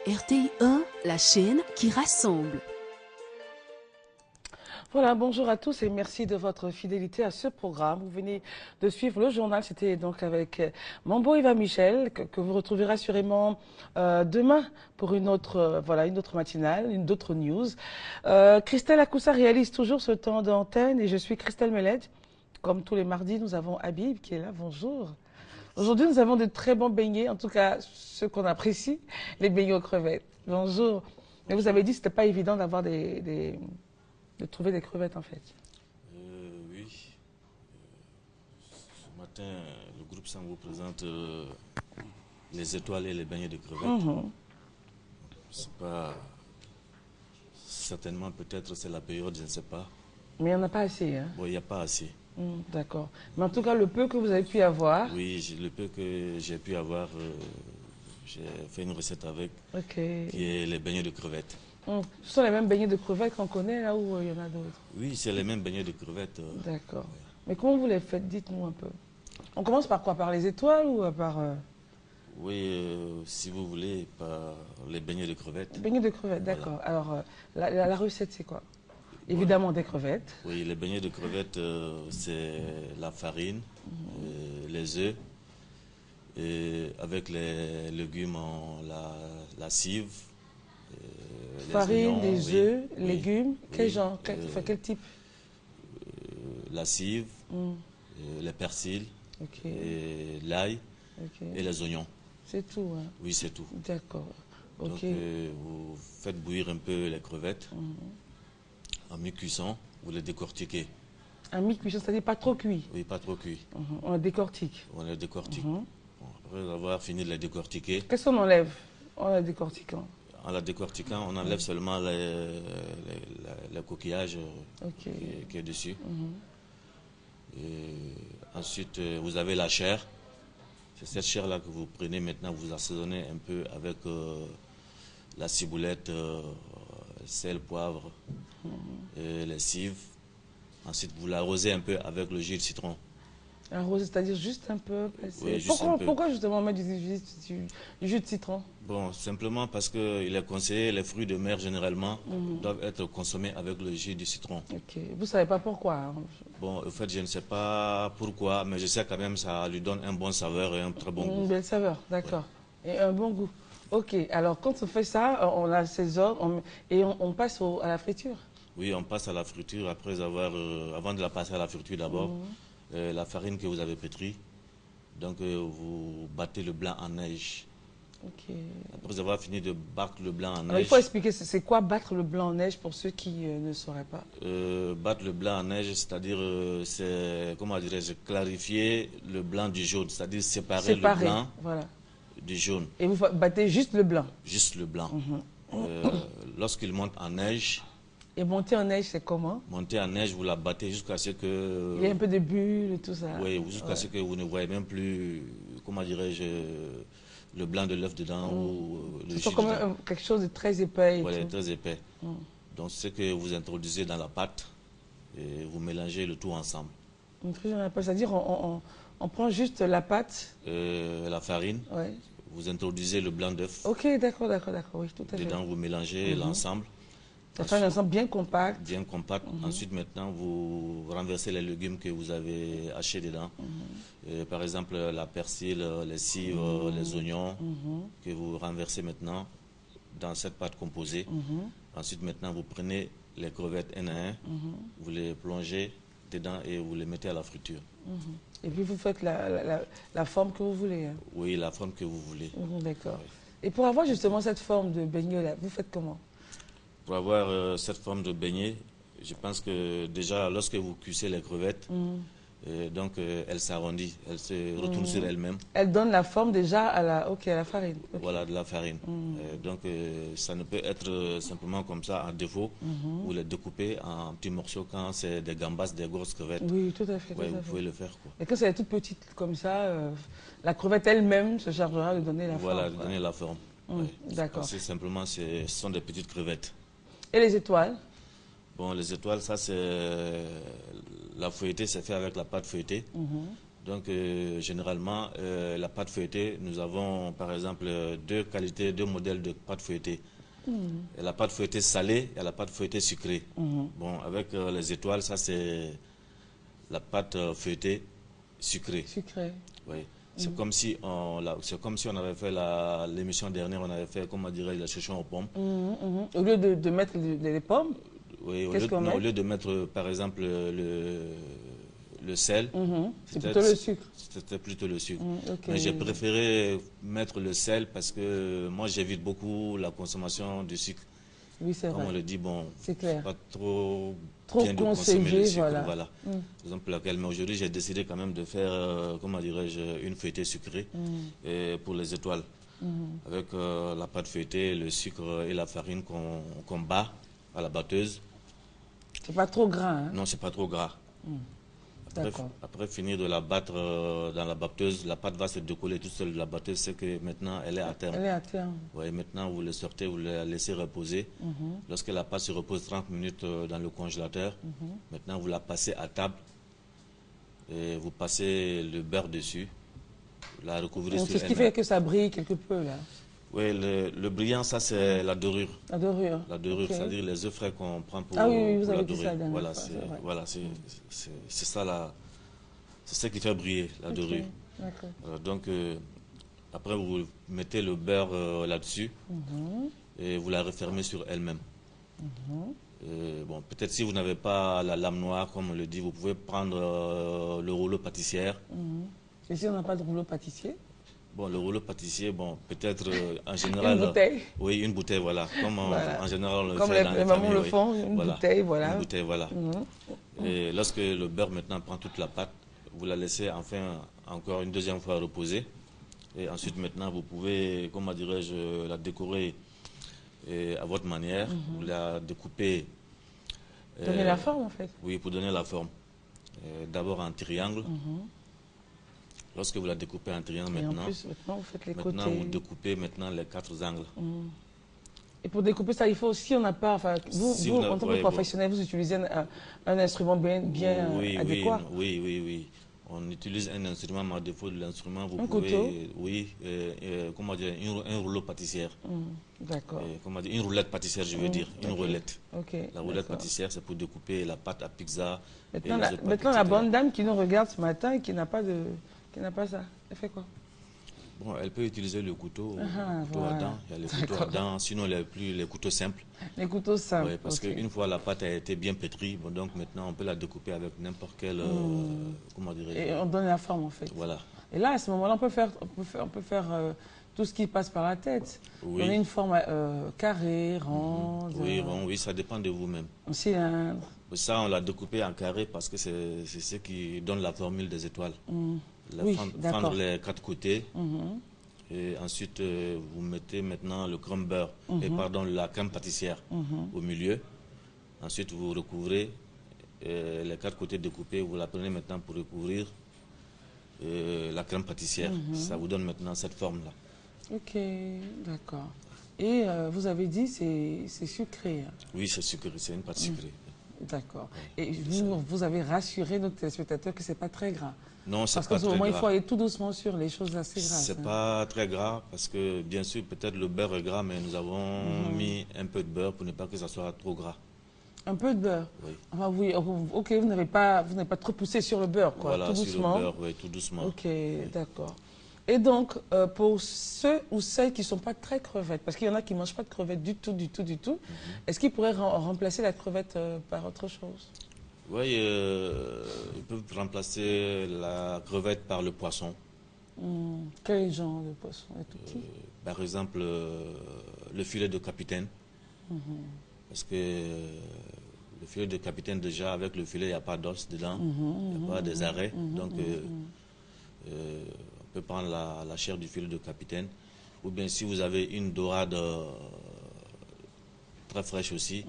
RTI 1, la chaîne qui rassemble. Voilà, bonjour à tous et merci de votre fidélité à ce programme. Vous venez de suivre le journal, c'était donc avec Mambo Eva Michel, que vous retrouverez assurément demain pour une autre matinale, d'autres news. Christelle Akoussa réalise toujours ce temps d'antenne et je suis Christelle Meled. Comme tous les mardis, nous avons Habib qui est là, bonjour. Aujourd'hui, nous avons de très bons beignets, en tout cas ceux qu'on apprécie, les beignets aux crevettes. Bonjour. Mais vous avez dit que ce n'était pas évident d'avoir de trouver des crevettes en fait. Oui. Ce matin, le groupe Sang vous présente les étoiles et les beignets de crevettes. C'est pas... Certainement, peut-être c'est la période, je ne sais pas. Mais il n'y en a pas assez. Hein? Bon, il n'y a pas assez. D'accord. Mais en tout cas, le peu que vous avez pu avoir... Oui, le peu que j'ai pu avoir, j'ai fait une recette avec, qui est les beignets de crevettes. Ce sont les mêmes beignets de crevettes qu'on connaît là où il y en a d'autres? Oui, c'est les mêmes beignets de crevettes. D'accord. Ouais. Mais comment vous les faites? Dites-nous un peu. On commence par quoi? Par les étoiles ou par... Oui, si vous voulez, par les beignets de crevettes. Beignets de crevettes, d'accord. Voilà. Alors, la recette, c'est quoi? Évidemment, des crevettes. Oui, les beignets de crevettes, c'est la farine, les œufs, et avec les légumes, la cive. Farine, oignons, des œufs, légumes. Quel oui, genre? Quel type? la cive, les persils, et l'ail et les oignons. C'est tout, hein? Oui, c'est tout. D'accord. Donc, vous faites bouillir un peu les crevettes. En mi-cuisson, vous les décortiquez. En mi-cuisson, c'est-à-dire pas trop cuit? Oui, pas trop cuit. On les décortique. On les décortique. Bon, après avoir fini de les décortiquer. Qu'est-ce qu'on enlève en les décortiquant? En la décortiquant, on enlève seulement le coquillage qui est dessus. Et ensuite, vous avez la chair. C'est cette chair-là que vous prenez maintenant, vous assaisonnez un peu avec la ciboulette, sel, poivre, et les cives. Ensuite, vous l'arrosez un peu avec le jus de citron. Arroser, c'est-à-dire juste un peu. Oui, juste un peu. Pourquoi justement mettre du jus de citron? Bon, simplement parce qu'il est conseillé, les fruits de mer généralement doivent être consommés avec le jus de citron. Ok. Vous ne savez pas pourquoi? Hein? Bon, en fait, je ne sais pas pourquoi, mais je sais quand même que ça lui donne un bon saveur et un très bon goût. Une belle saveur, d'accord. Ouais. Et un bon goût. Ok, alors quand on fait ça, on assaisonne et on passe à la friture. Oui, on passe à la friture après avoir, avant de la passer à la friture d'abord, la farine que vous avez pétrie. Donc vous battez le blanc en neige. Ok. Après avoir fini de battre le blanc en neige. Alors, il faut expliquer, c'est quoi battre le blanc en neige pour ceux qui ne sauraient pas? Battre le blanc en neige, c'est-à-dire, c'est, comment dirais-je, clarifier le blanc du jaune, c'est-à-dire séparer le blanc du jaune. Et vous battez juste le blanc? Juste le blanc. Lorsqu'il monte en neige. Et monter en neige, c'est comment? Monter en neige, vous la battez jusqu'à ce que... Il y a un peu de bulles et tout ça. Oui, jusqu'à ce que vous ne voyez même plus, comment dirais-je, le blanc de l'œuf dedans ou le jus c'est comme quelque chose de très épais. Oui, très épais. Donc, c'est ce que vous introduisez dans la pâte et vous mélangez le tout ensemble. C'est-à-dire, on prend juste la pâte, la farine. Ouais. Vous introduisez le blanc d'œuf. Ok, d'accord, oui, tout à fait. Dedans, vous mélangez l'ensemble. Ça fait un ensemble bien compact. Bien compact. Ensuite, maintenant, vous renversez les légumes que vous avez hachés dedans. Par exemple, la persil, les cives, les oignons, que vous renversez maintenant dans cette pâte composée. Ensuite, maintenant, vous prenez les crevettes un à un, vous les plongez dedans et vous les mettez à la friture. Et puis, vous faites la forme que vous voulez. Hein. Oui, la forme que vous voulez. D'accord. Oui. Et pour avoir justement cette forme de beignet-là, vous faites comment? Pour avoir cette forme de beignet, je pense que déjà, lorsque vous cuisez les crevettes, donc elle s'arrondit, elle se retourne sur elle-même. Elle donne la forme déjà à la farine. Okay. Voilà, de la farine. Donc ça ne peut être simplement comme ça, en défaut. Vous les découpez en petits morceaux quand c'est des gambas, des grosses crevettes. Oui, tout à fait. Oui, vous pouvez le faire. Quoi. Et quand c'est toute petite comme ça, la crevette elle-même se chargera de donner la forme. Voilà, de donner la forme. D'accord. Parce que simplement, ce sont des petites crevettes. Et les étoiles? Bon, les étoiles, ça c'est... La feuilletée, c'est fait avec la pâte feuilletée. Donc, généralement, la pâte feuilletée, nous avons par exemple deux qualités, deux modèles de pâte feuilletée. Et la pâte feuilletée salée et la pâte feuilletée sucrée. Bon, avec les étoiles, ça c'est la pâte feuilletée sucrée. Sucrée. Oui. C'est comme si on avait fait l'émission dernière, on avait fait, comment dirais la chouchon aux pommes. Au lieu de mettre les pommes, oui, au lieu de mettre, par exemple, le sel, c'est plutôt le sucre. C'était plutôt le sucre. Okay. Mais j'ai préféré mettre le sel parce que moi, j'évite beaucoup la consommation du sucre. Oui, c'est vrai. Comme on le dit, bon, c'est clair. Pas trop bien de conseillé, consommer le sucre. voilà. Raison pour laquelle, mais aujourd'hui, j'ai décidé quand même de faire, comment dirais-je, une feuilletée sucrée pour les étoiles. Avec la pâte feuilletée, le sucre et la farine qu'on bat à la batteuse. C'est pas trop gras, hein? Non, c'est pas trop gras. Après finir de la battre dans la batteuse, la pâte va se décoller toute seule de la batteuse, c'est que maintenant elle est à terme. Elle est à terme. Oui, maintenant vous le sortez, vous la laissez reposer. Lorsque la pâte se repose 30 minutes dans le congélateur, maintenant vous la passez à table et vous passez le beurre dessus. Vous la recouvrez sur c'est ce qui fait que ça brille quelque peu là. Oui, le brillant, ça c'est la dorure. La dorure. La dorure, c'est-à-dire les œufs frais qu'on prend pour, vous pour avez la dit dorure. Ça, voilà, c'est ça là. C'est ce qui fait briller la dorure. Donc, après, vous mettez le beurre là-dessus et vous la refermez sur elle-même. Bon, peut-être si vous n'avez pas la lame noire, comme on le dit, vous pouvez prendre le rouleau pâtissière. Et si on n'a pas de rouleau pâtissier? Bon, le rouleau pâtissier, bon, peut-être en général... Une bouteille? Oui, une bouteille, voilà. Comme en général on le comme fait dans les mamans familles. le font, une bouteille, voilà. Une bouteille, voilà. Et lorsque le beurre maintenant prend toute la pâte, vous la laissez enfin encore une deuxième fois reposer. Et ensuite maintenant vous pouvez, comment dirais-je, la décorer à votre manière. Vous la découpez. Donner la forme en fait. Oui, pour donner la forme. D'abord en triangle. Lorsque vous la découpez en triangle maintenant, vous faites les maintenant côtés. vous découpez maintenant les 4 angles. Et pour découper ça, il faut, si on n'a pas, enfin, vous en tant que professionnel, vous utilisez un instrument bien adéquat. Oui. On utilise un instrument, mais à défaut de l'instrument, vous pouvez... couteau? Oui, comment dire, un rouleau pâtissière. D'accord. Comment dire, une roulette pâtissière, je veux dire, une roulette. La roulette pâtissière, c'est pour découper la pâte à pizza. Maintenant la bonne dame qui nous regarde ce matin et qui n'a pas ça, elle fait quoi? Bon, elle peut utiliser le couteau, à dents. Il y a les couteaux à dents, sinon les couteaux simples. Les couteaux simples. Oui, parce qu'une fois la pâte a été bien pétrie, bon, donc maintenant on peut la découper avec n'importe quel, comment dirais-je. Et on donne la forme en fait. Voilà. Et là, à ce moment-là, on peut faire tout ce qui passe par la tête. Oui. Donner une forme carrée, ronde. Oui, ça dépend de vous-même. Un cylindre. Ça, on l'a découpé en carré parce que c'est ce qui donne la formule des étoiles. Fendre les 4 côtés. Et ensuite, vous mettez maintenant le crème beurre, la crème pâtissière au milieu. Ensuite, vous recouvrez les 4 côtés découpés. Vous la prenez maintenant pour recouvrir la crème pâtissière. Ça vous donne maintenant cette forme-là. Ok, d'accord. Et vous avez dit c'est sucré. Hein? Oui, c'est sucré, c'est une pâte sucrée. D'accord. Et vous avez rassuré nos téléspectateurs que ce n'est pas très gras. Non, c'est pas très gras. Parce qu'en ce moment, il faut aller tout doucement sur les choses assez grasses. C'est pas très gras parce que, bien sûr, peut-être le beurre est gras, mais nous avons mis un peu de beurre pour ne pas que ça soit trop gras. Un peu de beurre? Oui. Enfin, oui, ok, vous n'avez pas trop poussé sur le beurre, quoi. Voilà, tout doucement. sur le beurre, oui, tout doucement. Ok, d'accord. Et donc, pour ceux ou celles qui ne sont pas très crevettes, parce qu'il y en a qui ne mangent pas de crevettes du tout, est-ce qu'ils pourraient remplacer la crevette par autre chose? Oui, ils peuvent remplacer la crevette par le poisson. Quel genre de poisson? Par exemple, le filet de capitaine. Parce que le filet de capitaine, déjà, avec le filet, il n'y a pas d'os dedans, il n'y a pas des arrêts. Donc, on peut prendre la chair du filet de capitaine. Ou bien, si vous avez une dorade très fraîche aussi,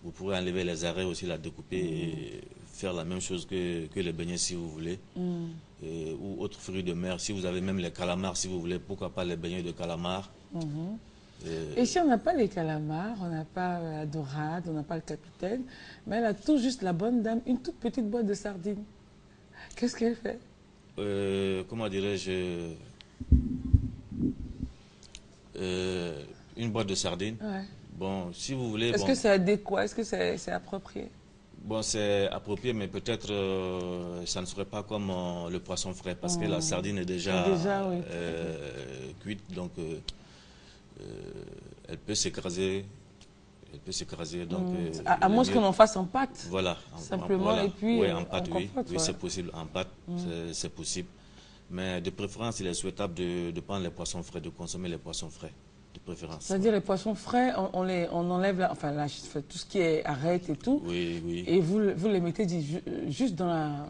vous pourrez enlever les arrêts aussi, la découper et faire la même chose que les beignets si vous voulez. Ou autres fruits de mer. Si vous avez même les calamars, si vous voulez, pourquoi pas les beignets de calamars. Et si on n'a pas les calamars, on n'a pas la dorade, on n'a pas le capitaine, mais elle a tout juste la bonne dame, une toute petite boîte de sardines. Qu'est-ce qu'elle fait? comment dirais-je, une boîte de sardines. Ouais. Bon, si vous voulez... Est-ce que c'est adéquat? Est-ce que c'est approprié? Bon, c'est approprié, mais peut-être ça ne serait pas comme le poisson frais, parce que la sardine est déjà, oui. cuite, donc elle peut s'écraser. Elle peut s'écraser, donc... à moins qu'on en fasse en pâte. Voilà. Simplement, voilà. et puis Oui, en pâte, oui. compote, Oui, ouais. c'est possible. En pâte, c'est possible. Mais de préférence, il est souhaitable de prendre les poissons frais, de consommer les poissons frais. De préférence. C'est-à-dire les poissons frais, on enlève tout ce qui est arête et tout. Oui, oui. Et vous les mettez juste dans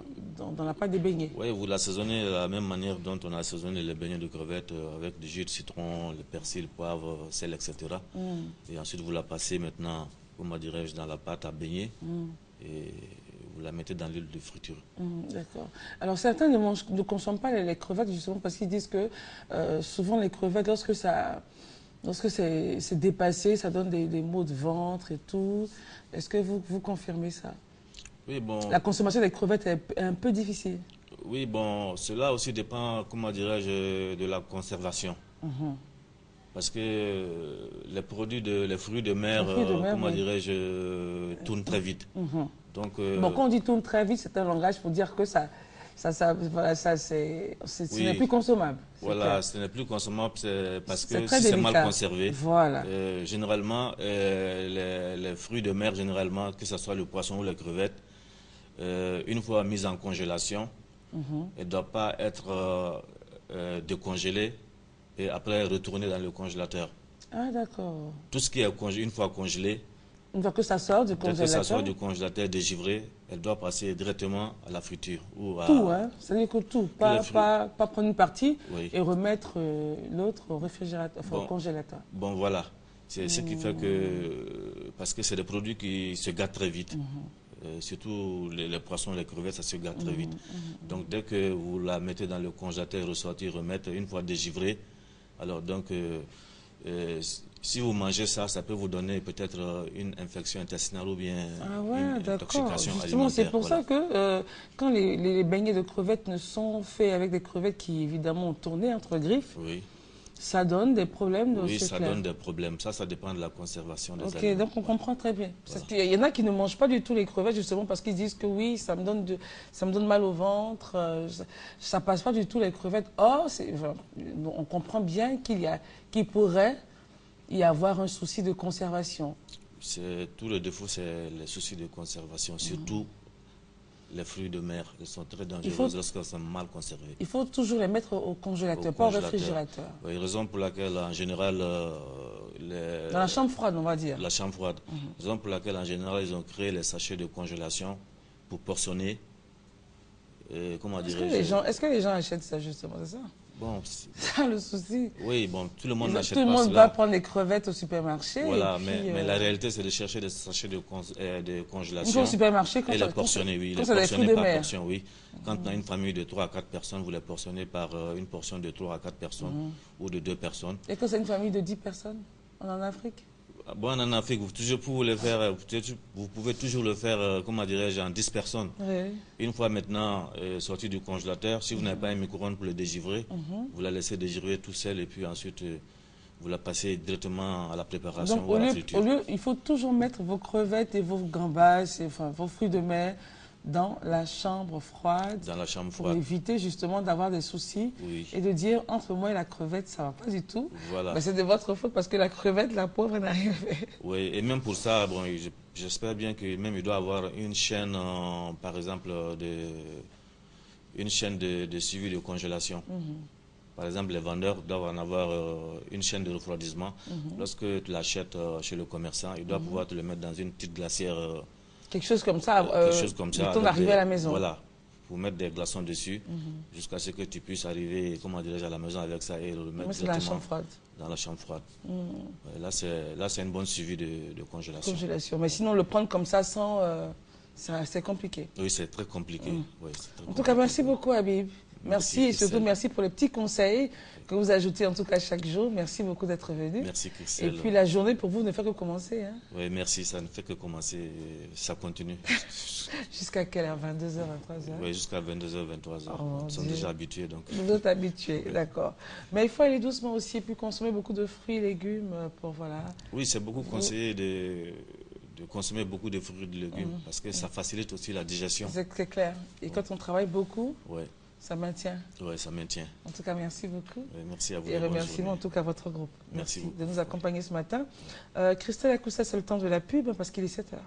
la pâte des beignets. Oui, vous l'assaisonnez de la même manière dont on a assaisonné les beignets de crevettes avec du jus de citron, le persil, le poivre, sel, etc. Et ensuite, vous la passez maintenant, comment dirais-je, dans la pâte à beignet. Et vous la mettez dans l'huile de friture. D'accord. Alors certains ne consomment pas les crevettes justement parce qu'ils disent que souvent les crevettes, lorsque c'est dépassé, ça donne des maux de ventre et tout. Est-ce que vous confirmez ça? Oui, bon... La consommation des crevettes est un peu difficile. Oui, bon, cela aussi dépend, comment dirais-je, de la conservation. Parce que les fruits de mer, comment dirais-je, tournent très vite. Donc, bon, quand on dit tourne très vite, c'est un langage pour dire que ce n'est plus consommable. Voilà, ce n'est plus consommable parce que très si c'est délicat. mal conservé, voilà. Généralement, les fruits de mer, généralement, que ce soit le poisson ou les crevettes, une fois mis en congélation, elle ne doit pas être décongelée et après retourner dans le congélateur. Ah, d'accord. Tout ce qui est une fois congelé, une fois que ça sort du congélateur, que ça sort du congélateur dégivré, elle doit passer directement à la friture. Ou à... Tout, hein? C'est-à-dire que tout. Pas prendre une partie et remettre l'autre au réfrigérateur, au congélateur. Bon, voilà. C'est ce qui fait que... Parce que c'est des produits qui se gâtent très vite. Surtout les poissons, les crevettes, ça se gâte très vite. Donc, dès que vous la mettez dans le congélateur, ressortir, remettre, une fois dégivrée, alors donc... si vous mangez ça, ça peut vous donner peut-être une infection intestinale ou bien une intoxication alimentaire. Justement, c'est pour ça que quand les beignets de crevettes ne sont faits avec des crevettes qui, évidemment, ont tourné entre griffes, ça donne des problèmes. Oui, ça donne des problèmes. Ça dépend de la conservation des aliments. Ok, donc on comprend très bien. Voilà. Parce qu'il y en a qui ne mangent pas du tout les crevettes, justement, parce qu'ils disent que oui, ça me donne mal au ventre, ça passe pas du tout les crevettes. Or, on comprend bien qu'il pourrait y avoir un souci de conservation. Tout le défaut, c'est les soucis de conservation, surtout les fruits de mer. Ils sont très dangereux lorsqu'ils sont mal conservés. Il faut toujours les mettre au congélateur, pas au réfrigérateur. Oui, raison pour laquelle, en général... dans la chambre froide, on va dire. La chambre froide. Raison pour laquelle, en général, ils ont créé les sachets de congélation pour portionner. Comment dirais-je? Est-ce que les gens achètent ça, justement, c'est ça? Bon, c'est ça le souci. Oui, bon, tout le monde n'achète pas cela. Tout le monde va prendre les crevettes au supermarché. Voilà, mais la réalité, c'est de chercher des sachets de congélation. Au supermarché, et les portionner, oui. Les portionner par portion, oui. Quand on a une famille de 3 à 4 personnes, vous les portionnez par une portion de 3 à 4 personnes ou de 2 personnes. Et quand c'est une famille de 10 personnes, en Afrique? Bon, en Afrique, vous pouvez toujours le faire, comment dirais-je, en 10 personnes. Oui. Une fois maintenant sorti du congélateur, si vous n'avez pas un micro-ondes pour le dégivrer, vous la laissez dégivrer tout seul et puis ensuite vous la passez directement à la préparation. Donc, il faut toujours mettre vos crevettes et vos gambas, vos fruits de mer dans la chambre froide. Dans la chambre froide. Pour éviter justement d'avoir des soucis et de dire entre moi et la crevette, ça ne va pas du tout. Voilà. Mais c'est de votre faute parce que la crevette, la pauvre, n'a rien fait. Oui, et même pour ça, bon, j'espère bien que même il doit avoir une chaîne, par exemple, une chaîne de suivi de congélation. Par exemple, les vendeurs doivent en avoir une chaîne de refroidissement. Lorsque tu l'achètes chez le commerçant, il doit pouvoir te le mettre dans une petite glacière. Quelque chose comme ça, le temps d'arriver à la maison. Voilà, pour mettre des glaçons dessus, jusqu'à ce que tu puisses arriver, comment dirais-je, à la maison avec ça et le remettre dans la chambre froide. Dans la chambre froide. Là, c'est une bonne suivi de congélation. Mais sinon, le prendre comme ça, sans, c'est compliqué. Oui, c'est très compliqué. Oui, en tout cas, merci beaucoup, Habib. Merci et surtout merci pour les petits conseils que vous ajoutez en tout cas chaque jour. Merci beaucoup d'être venu. Merci Christelle. Et puis la journée pour vous ne fait que commencer. Hein? Oui, merci, ça ne fait que commencer, ça continue. Jusqu'à quelle heure? 22h, 23h? Oui, jusqu'à 22h, 23h. Oh, Ils sont déjà habitués. Donc. Vous êtes habitués, d'accord. Mais il faut aller doucement aussi et puis consommer beaucoup de fruits et légumes pour voilà. Oui, c'est beaucoup conseillé de consommer beaucoup de fruits et de légumes parce que ça facilite aussi la digestion. C'est clair. Et quand on travaille beaucoup, ça maintient. Oui, ça maintient. En tout cas, merci beaucoup. Oui, merci à vous. Et remerciements en tout cas à votre groupe. Merci de nous accompagner ce matin. Christelle Akoussa, c'est le temps de la pub parce qu'il est 7h.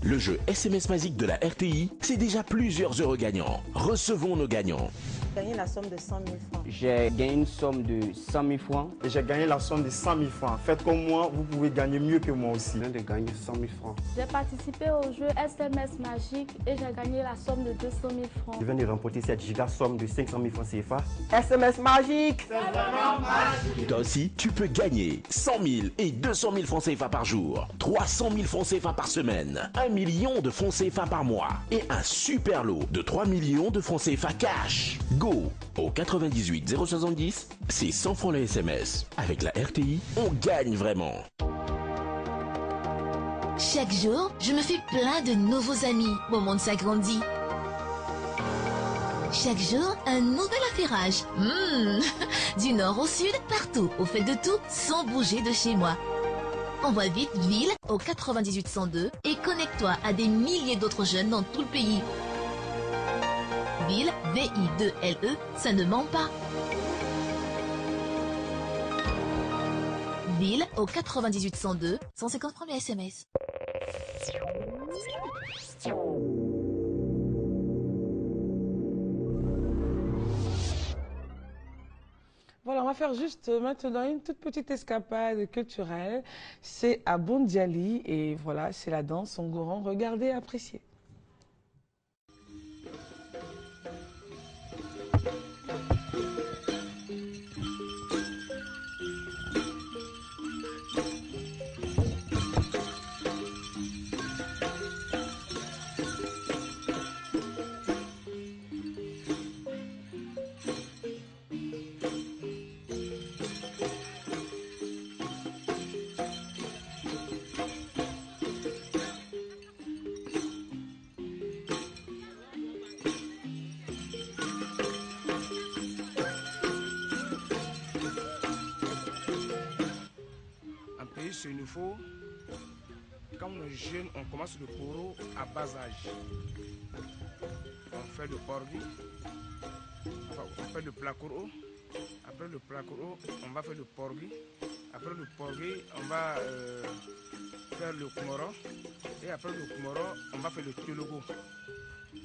Le jeu SMS Magique de la RTI, c'est déjà plusieurs heureux gagnants. Recevons nos gagnants. J'ai gagné la somme de 100 000 francs. J'ai gagné une somme de 100 000 francs. Et j'ai gagné la somme de 100 000 francs. Faites comme moi, vous pouvez gagner mieux que moi aussi. Je viens de gagner 100 000 francs. J'ai participé au jeu SMS Magique et j'ai gagné la somme de 200 000 francs. Je viens de remporter cette giga somme de 500 000 francs CFA. SMS Magique! C'est vraiment magique! Toi aussi, tu peux gagner 100 000 et 200 000 francs CFA par jour, 300 000 francs CFA par semaine, 1 million de francs CFA par mois et un super lot de 3 millions de francs CFA cash. Go au 98 070, c'est 100 francs le SMS. Avec la RTI, on gagne vraiment. Chaque jour, je me fais plein de nouveaux amis. Mon monde s'agrandit. Chaque jour, un nouvel affairage. Du nord au sud, partout, au fait de tout, sans bouger de chez moi. Envoie vite ville au 98 102 et connecte-toi à des milliers d'autres jeunes dans tout le pays. Ville, VI2LE, ça ne ment pas. Ville au 98 102, 150 francs le SMS. Voilà, on va faire juste maintenant une toute petite escapade culturelle. C'est à Bondiali et voilà, c'est la danse Songoran. Regardez, appréciez. Il nous faut, quand on est jeune, on commence le poro à bas âge. On fait le porgi, on fait le placoro. Après le placoro, on va faire le porgi. Après le porgi, on va faire le kumoro. Et après le kumoro, on va faire le tchologo.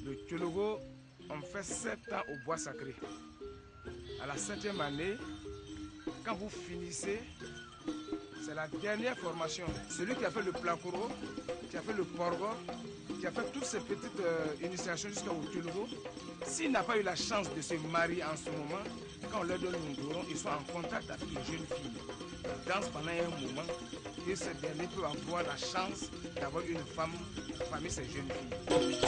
Le tchologo, on fait 7 ans au bois sacré. À la 7e année, quand vous finissez, c'est la dernière formation. Celui qui a fait le placoro, qui a fait le porgo, qui a fait toutes ces petites initiations jusqu'au tchologo, s'il n'a pas eu la chance de se marier en ce moment, quand on leur donne le goron, ils sont en contact avec les jeunes filles. Ils dansent pendant un moment et ces derniers peuvent avoir la chance d'avoir une femme parmi ces jeunes filles.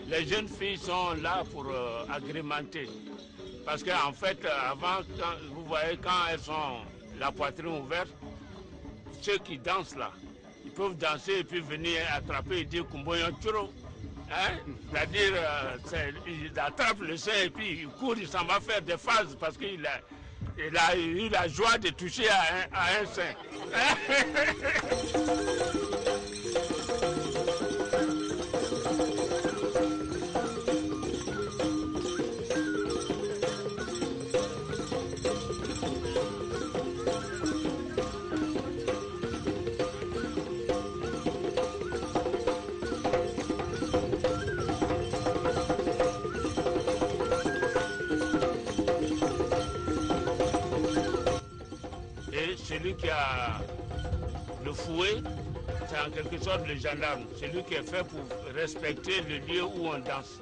Les jeunes filles sont là pour agrémenter. Parce qu'en fait, avant, vous voyez, quand elles sont la poitrine ouverte, ceux qui dansent là, ils peuvent danser et puis venir attraper et dire Kumboyon Churo. Hein? C'est-à-dire, il attrape le sein et puis il court, il s'en va faire des phases parce qu'il a eu la joie de toucher à un sein. Celui qui a le fouet, c'est en quelque sorte le gendarme. C'est lui qui est fait pour respecter le lieu où on danse.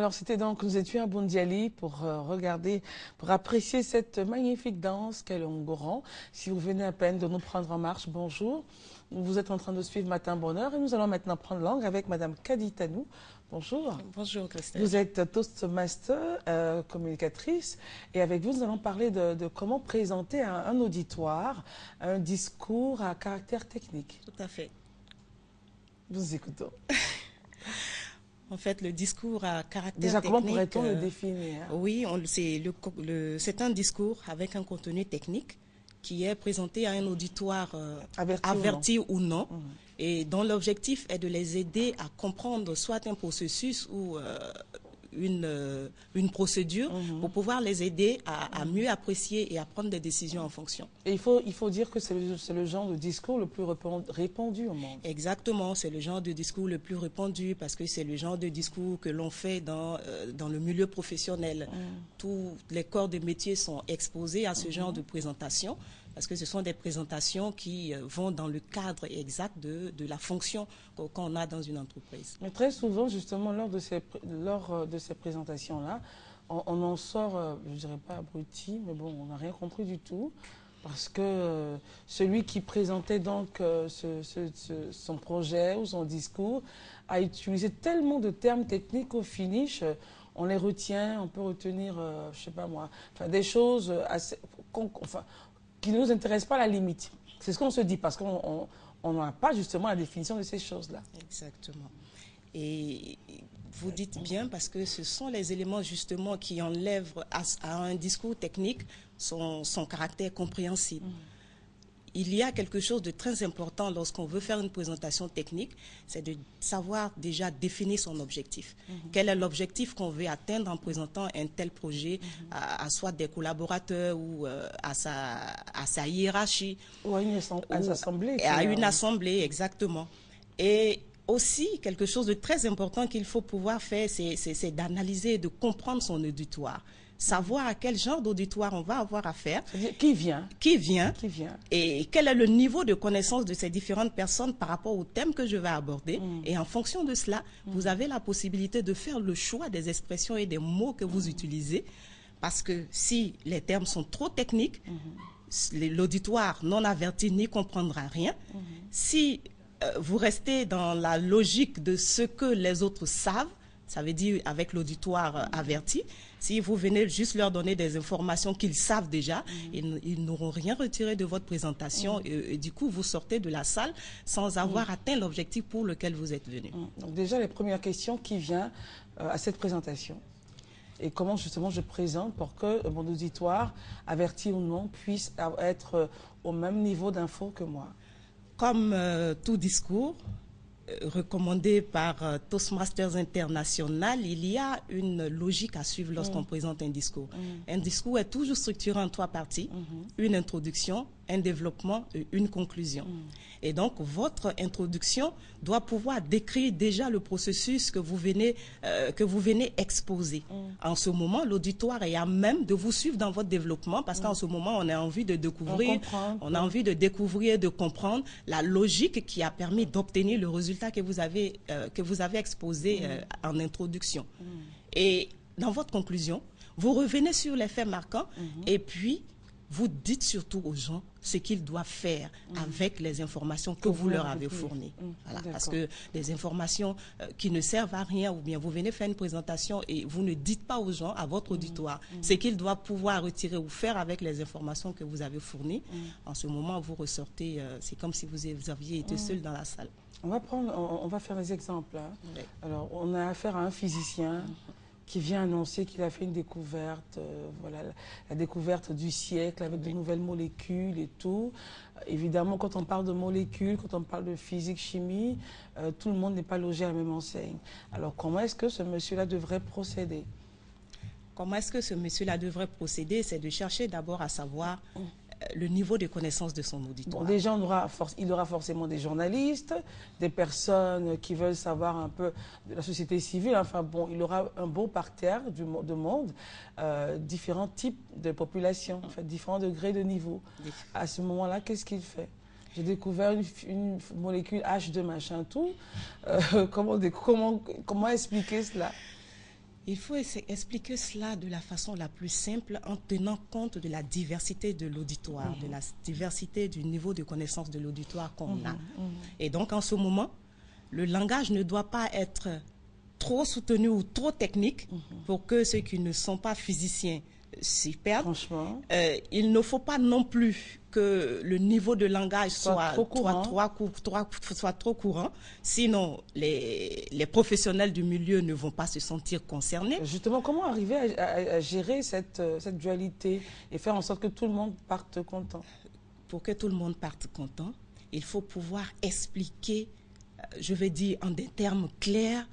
Alors, c'était donc, nous étions à Bundiali pour regarder, pour apprécier cette magnifique danse qu'est le Ngoran. Si vous venez à peine de nous prendre en marche, bonjour. Vous êtes en train de suivre Matin Bonheur et nous allons maintenant prendre langue avec Madame Kaditanou. Bonjour. Bonjour Christelle. Vous êtes Toastmaster, communicatrice, et avec vous, nous allons parler de comment présenter à un auditoire un discours à caractère technique. Tout à fait. Nous écoutons. En fait, le discours à caractère Déjà, technique... comment pourrait-on le définir? Oui, c'est un discours avec un contenu technique qui est présenté à un auditoire averti ou non. Et dont l'objectif est de les aider à comprendre soit un processus ou une procédure pour pouvoir les aider à mieux apprécier et à prendre des décisions en fonction. Et il faut dire que c'est le genre de discours le plus répandu au monde. Exactement, c'est le genre de discours le plus répandu parce que c'est le genre de discours que l'on fait dans le milieu professionnel. Tous les corps de métier sont exposés à ce genre de présentation parce que ce sont des présentations qui vont dans le cadre exact de la fonction qu'on a dans une entreprise. Mais très souvent, justement, lors de ces présentations-là, on en sort, je ne dirais pas abruti, mais bon, on n'a rien compris du tout. Parce que celui qui présentait donc son projet ou son discours a utilisé tellement de termes techniques au finish, on les retient, on peut retenir, je ne sais pas moi, des choses qui ne nous intéressent pas à la limite. C'est ce qu'on se dit, parce qu'on n'a pas justement la définition de ces choses-là. Exactement. Et vous dites bien, parce que ce sont les éléments justement qui enlèvent à un discours technique son caractère compréhensible. Il y a quelque chose de très important lorsqu'on veut faire une présentation technique, c'est de savoir déjà définir son objectif. Quel est l'objectif qu'on veut atteindre en présentant un tel projet à soit des collaborateurs ou à sa hiérarchie. Ou à une assemblée. À une assemblée, exactement. Et aussi, quelque chose de très important qu'il faut pouvoir faire, c'est d'analyser et de comprendre son auditoire. Savoir à quel genre d'auditoire on va avoir affaire. Qui vient. Et quel est le niveau de connaissance de ces différentes personnes par rapport au thème que je vais aborder. Et en fonction de cela, vous avez la possibilité de faire le choix des expressions et des mots que vous utilisez. Parce que si les termes sont trop techniques, l'auditoire non averti n'y comprendra rien. Si vous restez dans la logique de ce que les autres savent, ça veut dire avec l'auditoire averti, si vous venez juste leur donner des informations qu'ils savent déjà, ils n'auront rien retiré de votre présentation et du coup, vous sortez de la salle sans avoir atteint l'objectif pour lequel vous êtes venu. Donc déjà, les premières questions qui viennent à cette présentation et comment justement je présente pour que mon auditoire, averti ou non, puisse être au même niveau d'info que moi. Comme tout discours, recommandé par Toastmasters International, il y a une logique à suivre lorsqu'on présente un discours. Un discours est toujours structuré en 3 parties, une introduction, un développement et une conclusion. Et donc, votre introduction doit pouvoir décrire déjà le processus que vous venez exposer. En ce moment, l'auditoire est à même de vous suivre dans votre développement parce qu'en ce moment, on a envie de découvrir, de comprendre la logique qui a permis d'obtenir le résultat que vous avez exposé en introduction. Et dans votre conclusion, vous revenez sur les faits marquants et puis vous dites surtout aux gens ce qu'ils doivent faire avec les informations que vous leur avez fournies. Voilà, parce que des informations qui ne servent à rien, ou bien vous venez faire une présentation et vous ne dites pas aux gens, à votre auditoire, ce qu'ils doivent pouvoir retirer ou faire avec les informations que vous avez fournies. En ce moment, vous ressortez, c'est comme si vous aviez été seul dans la salle. On va faire des exemples. Hein. Oui. Alors, on a affaire à un physicien qui vient annoncer qu'il a fait une découverte, voilà, la découverte du siècle avec de nouvelles molécules et tout. Évidemment, quand on parle de molécules, quand on parle de physique, chimie, tout le monde n'est pas logé à la même enseigne. Alors, comment est-ce que ce monsieur-là devrait procéder? Comment est-ce que ce monsieur-là devrait procéder? C'est de chercher d'abord à savoir le niveau de connaissance de son auditoire. Bon, déjà, il aura forcément des journalistes, des personnes qui veulent savoir un peu de la société civile. Enfin bon, il aura un beau parterre de monde, différents types de populations, en fait, différents degrés de niveau. À ce moment-là, qu'est-ce qu'il fait? J'ai découvert une molécule H2 machin tout. Comment expliquer cela? Il faut expliquer cela de la façon la plus simple en tenant compte de la diversité de l'auditoire, de la diversité du niveau de connaissance de l'auditoire qu'on a. Et donc, en ce moment, le langage ne doit pas être trop soutenu ou trop technique pour que ceux qui ne sont pas physiciens s'y perdent. Franchement. Il ne faut pas non plus que le niveau de langage soit trop courant. Sinon, les professionnels du milieu ne vont pas se sentir concernés. Justement, comment arriver à gérer cette dualité et faire en sorte que tout le monde parte content? Pour que tout le monde parte content, il faut pouvoir expliquer, je vais dire en des termes clairs,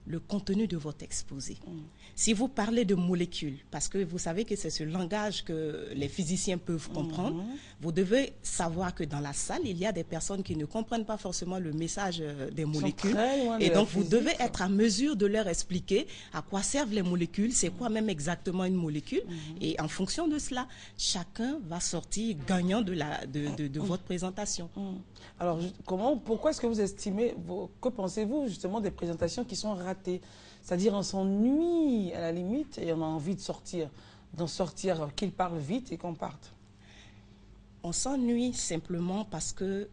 le contenu de votre exposé. Si vous parlez de molécules, parce que vous savez que c'est ce langage que les physiciens peuvent comprendre, vous devez savoir que dans la salle, il y a des personnes qui ne comprennent pas forcément le message des molécules. Et donc, vous devez être à mesure de leur expliquer à quoi servent les molécules, c'est quoi même exactement une molécule. Et en fonction de cela, chacun va sortir gagnant de votre présentation. Alors, pourquoi est-ce que vous estimez, que pensez-vous justement des présentations qui sont ratées? C'est-à-dire on s'ennuie à la limite et on a envie d'en sortir, qu'il parle vite et qu'on parte. On s'ennuie simplement parce que,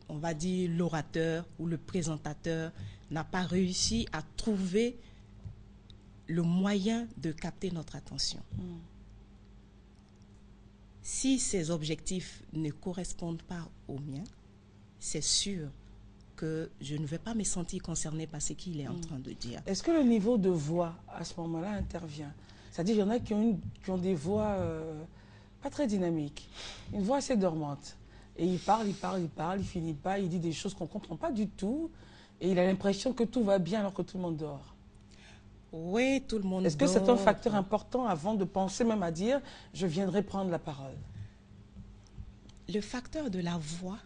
on va dire, l'orateur ou le présentateur n'a pas réussi à trouver le moyen de capter notre attention. Si ces objectifs ne correspondent pas aux miens, c'est sûr que je ne vais pas me sentir concernée par ce qu'il est en train de dire. Est-ce que le niveau de voix, à ce moment-là, intervient? C'est-à-dire, il y en a qui ont des voix pas très dynamiques, une voix assez dormante. Et il parle, il finit pas, il dit des choses qu'on ne comprend pas du tout, et il a l'impression que tout va bien alors que tout le monde dort. Oui, tout le monde dort. Est-ce que c'est un facteur important avant de penser même à dire « je viendrai prendre la parole » ? Le facteur de la voix,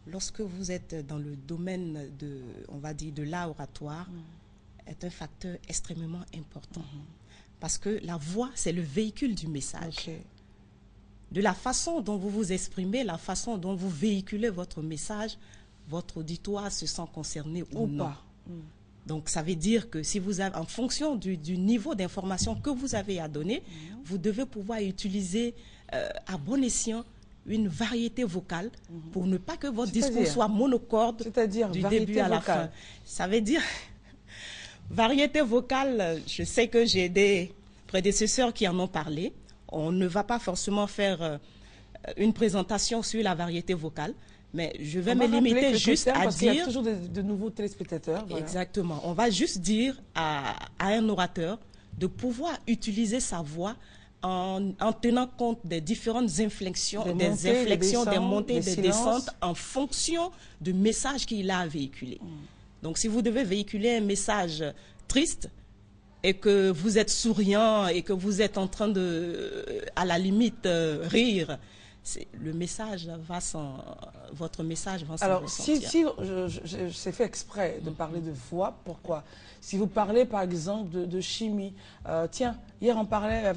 lorsque vous êtes dans le domaine on va dire, de l'art oratoire, est un facteur extrêmement important. Parce que la voix, c'est le véhicule du message. De la façon dont vous vous exprimez, la façon dont vous véhiculez votre message, votre auditoire se sent concerné ou non. Pas. Donc, ça veut dire que si vous avez, en fonction du niveau d'information que vous avez à donner, vous devez pouvoir utiliser à bon escient une variété vocale pour ne pas que votre discours soit monocorde du début à la fin. Ça veut dire, variété vocale, je sais que j'ai des prédécesseurs qui en ont parlé. On ne va pas forcément faire une présentation sur la variété vocale, mais je vais me limiter juste à dire... Il y a toujours de nouveaux téléspectateurs. Voilà. Exactement. On va juste dire à un orateur de pouvoir utiliser sa voix en tenant compte des différentes inflexions, des montées, des descentes, en fonction du message qu'il a à véhiculer. Donc, si vous devez véhiculer un message triste et que vous êtes souriant et que vous êtes en train de, à la limite, rire, le message va votre message va s'en ressentir. Si c'est fait exprès de parler de voix, pourquoi? Si vous parlez par exemple de chimie, tiens, hier on parlait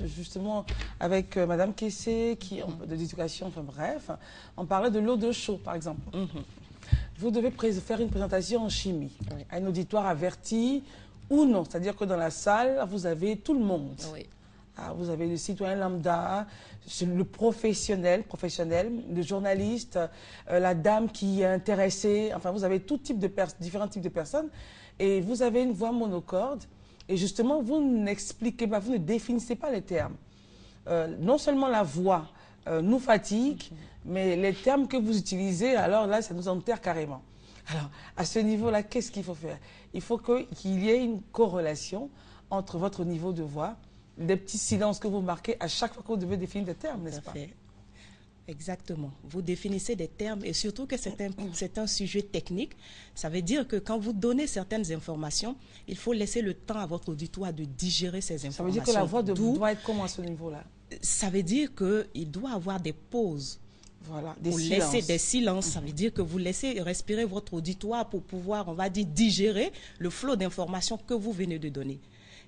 justement avec Madame Kessé, de l'éducation, enfin bref, on parlait de l'eau de chaux par exemple. Vous devez faire une présentation en chimie à un auditoire averti ou non, c'est-à-dire que dans la salle, vous avez tout le monde. Vous avez le citoyen lambda, le professionnel, le journaliste, la dame qui est intéressée. Enfin, vous avez différents types de personnes. Et vous avez une voix monocorde. Et justement, vous n'expliquez pas, vous ne définissez pas les termes. Non seulement la voix nous fatigue, mais les termes que vous utilisez, alors là, ça nous enterre carrément. Alors, à ce niveau-là, qu'est-ce qu'il faut faire? Il faut qu'il y ait une corrélation entre votre niveau de voix, des petits silences que vous marquez à chaque fois que vous devez définir des termes, n'est-ce pas? Exactement. Vous définissez des termes et surtout que c'est un sujet technique. Ça veut dire que quand vous donnez certaines informations, il faut laisser le temps à votre auditoire de digérer ces informations. Ça veut dire que la voix doit être comment à ce niveau-là? Ça veut dire qu'il doit avoir des pauses. Voilà, laisser des silences. Ça veut dire que vous laissez respirer votre auditoire pour pouvoir, on va dire, digérer le flot d'informations que vous venez de donner.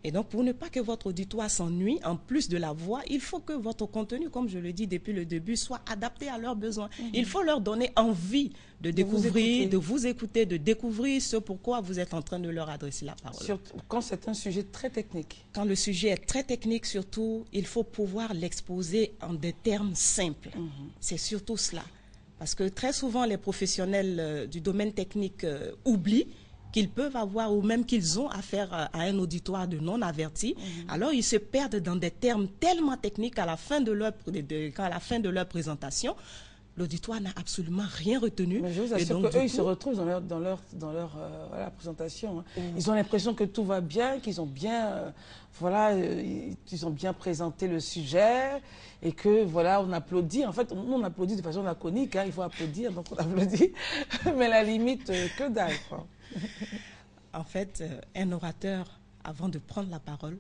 Et donc, pour ne pas que votre auditoire s'ennuie, en plus de la voix, il faut que votre contenu, comme je le dis depuis le début, soit adapté à leurs besoins. Il faut leur donner envie de découvrir, de vous écouter, de découvrir ce pourquoi vous êtes en train de leur adresser la parole. Surtout quand c'est un sujet très technique. Quand le sujet est très technique, surtout, il faut pouvoir l'exposer en des termes simples. C'est surtout cela. Parce que très souvent, les professionnels du domaine technique oublient qu'ils peuvent avoir ou même qu'ils ont affaire à un auditoire de non-avertis. Alors, ils se perdent dans des termes tellement techniques à la fin de leur présentation. L'auditoire n'a absolument rien retenu. Mais je vous assure qu'eux, ils se retrouvent dans leur présentation. Ils ont l'impression que tout va bien, qu'ils ont bien, ils ont bien présenté le sujet et que, voilà, on applaudit. En fait, on applaudit de façon laconique, il faut applaudir, donc on applaudit. Mais à la limite, que dalle, quoi. En fait, un orateur, avant de prendre la parole,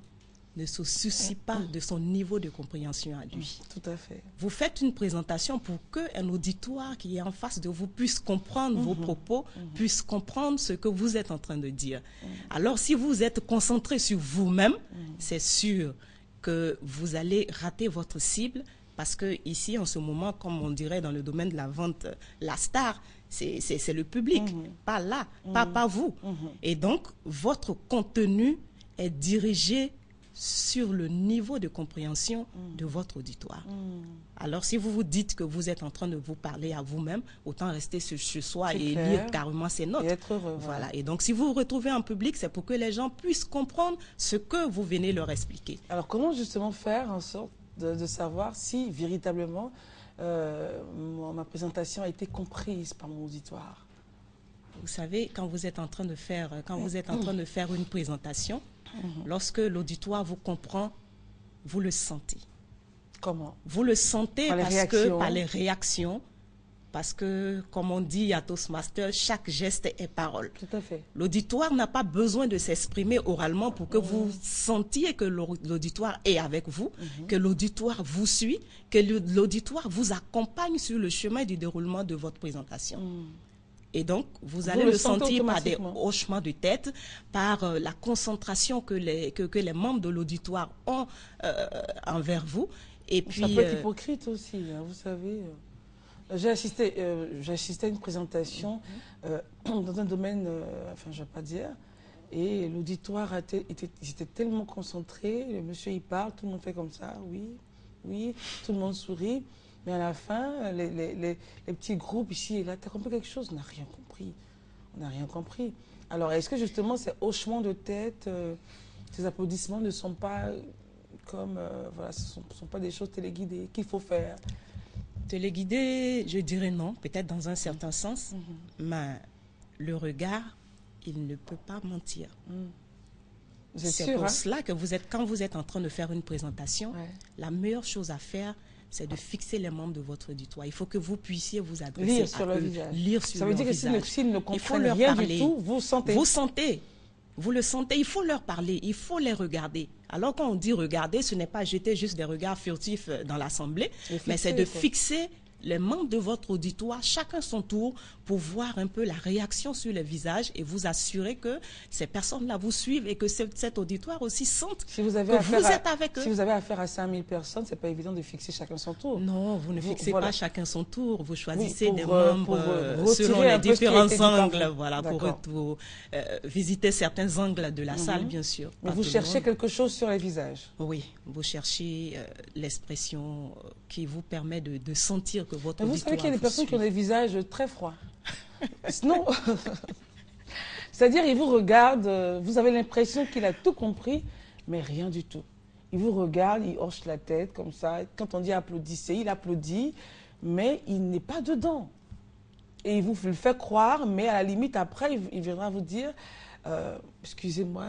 ne se soucie pas de son niveau de compréhension à lui. Tout à fait. Vous faites une présentation pour qu'un auditoire qui est en face de vous puisse comprendre vos propos, puisse comprendre ce que vous êtes en train de dire. Alors, si vous êtes concentré sur vous-même, c'est sûr que vous allez rater votre cible parce que ici, en ce moment, comme on dirait dans le domaine de la vente, la star, c'est le public, pas là, pas vous. Et donc, votre contenu est dirigé sur le niveau de compréhension de votre auditoire. Alors, si vous vous dites que vous êtes en train de vous parler à vous-même, autant rester chez soi et lire carrément ces notes. Et être heureux. Voilà. Et donc, si vous vous retrouvez en public, c'est pour que les gens puissent comprendre ce que vous venez leur expliquer. Alors, comment justement faire en sorte de savoir si véritablement ma présentation a été comprise par mon auditoire? Vous savez, quand vous êtes en train de faire, une présentation, lorsque l'auditoire vous comprend, vous le sentez. Comment? Vous le sentez par les réactions, parce que, comme on dit à Toastmasters, chaque geste est parole. Tout à fait. L'auditoire n'a pas besoin de s'exprimer oralement pour que vous sentiez que l'auditoire est avec vous, que l'auditoire vous suit, que l'auditoire vous accompagne sur le chemin du déroulement de votre présentation. Et donc, vous allez le sentir par des hochements de tête, par la concentration que les membres de l'auditoire ont envers vous. Et puis, ça peut être hypocrite aussi, hein, vous savez. J'ai assisté à une présentation dans un domaine, enfin je ne vais pas dire, et l'auditoire était tellement concentré, le monsieur il parle, tout le monde fait comme ça, oui, tout le monde sourit. Mais à la fin, les petits groupes ici et là, tu as compris quelque chose? On n'a rien compris. On n'a rien compris. Alors, est-ce que justement ces hochements de tête, ces applaudissements ne sont pas comme, ce ne sont pas des choses téléguidées qu'il faut faire? Téléguidées, je dirais non, peut-être dans un certain sens, mais le regard, il ne peut pas mentir. C'est pour cela que quand vous êtes en train de faire une présentation, la meilleure chose à faire, c'est de fixer les membres de votre auditoire. Il faut que vous puissiez vous adresser lire sur leur visage. Ça veut dire que s'ils ne comprennent rien du tout, vous sentez. Vous le sentez, il faut leur parler, il faut les regarder. Alors quand on dit regarder, ce n'est pas jeter juste des regards furtifs dans l'assemblée, mais c'est de fixer les membres de votre auditoire, chacun son tour, pour voir un peu la réaction sur les visages et vous assurer que ces personnes-là vous suivent et que cet auditoire aussi sente que vous êtes avec eux. Si vous avez affaire à 5000 personnes, ce n'est pas évident de fixer chacun son tour. Non, vous ne fixez pas chacun son tour. Vous choisissez des membres selon les différents angles, pour visiter certains angles de la salle, bien sûr. Mais vous cherchez quelque chose sur les visages. Oui, vous cherchez l'expression qui vous permet de sentir que votre auditoire. Vous savez qu'il y a des personnes qui ont des visages très froids. Non. C'est-à-dire, il vous regarde, vous avez l'impression qu'il a tout compris, mais rien du tout. Il vous regarde, il hoche la tête comme ça. Quand on dit applaudissez, il applaudit, mais il n'est pas dedans. Et il vous le fait croire, mais à la limite, après, il viendra vous dire excusez-moi,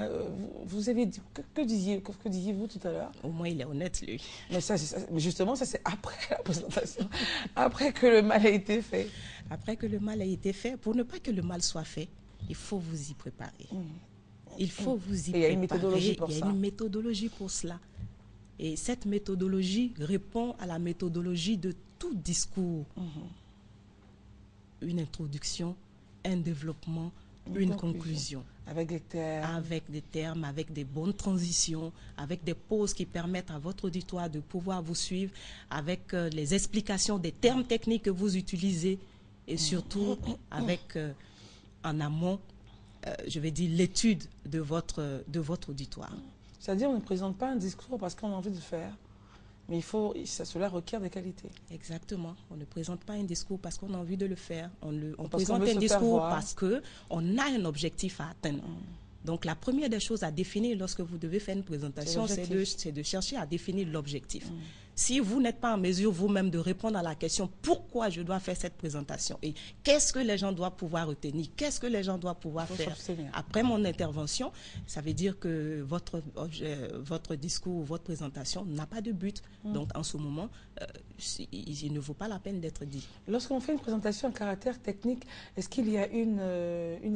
vous avez dit, que disiez-vous tout à l'heure? Au moins, il est honnête, lui. Mais justement, ça c'est après la présentation, après que le mal a été fait. Après que le mal a été fait, pour ne pas que le mal soit fait, il faut vous y préparer. Il faut vous y préparer. Il y a une méthodologie pour ça. Il y a une méthodologie pour cela. Et cette méthodologie répond à la méthodologie de tout discours. Une introduction, un développement, une conclusion. Avec des termes. Avec des termes, avec des bonnes transitions, avec des pauses qui permettent à votre auditoire de pouvoir vous suivre, avec les explications des termes techniques que vous utilisez et surtout avec en amont, je vais dire, l'étude de votre auditoire. C'est-à-dire on ne présente pas un discours parce qu'on a envie de le faire, mais cela requiert des qualités. Exactement. On ne présente pas un discours parce qu'on a envie de le faire. On présente un discours parce qu'on a un objectif à atteindre. Donc, la première des choses à définir lorsque vous devez faire une présentation, c'est de chercher à définir l'objectif. Si vous n'êtes pas en mesure vous-même de répondre à la question « Pourquoi je dois faire cette présentation ?» et « Qu'est-ce que les gens doivent pouvoir retenir ?» Qu'est-ce que les gens doivent pouvoir faire après mon intervention? Ça veut dire que votre discours, votre présentation n'a pas de but. Donc, en ce moment, il ne vaut pas la peine d'être dit. Lorsqu'on fait une présentation en caractère technique, est-ce qu'il y a une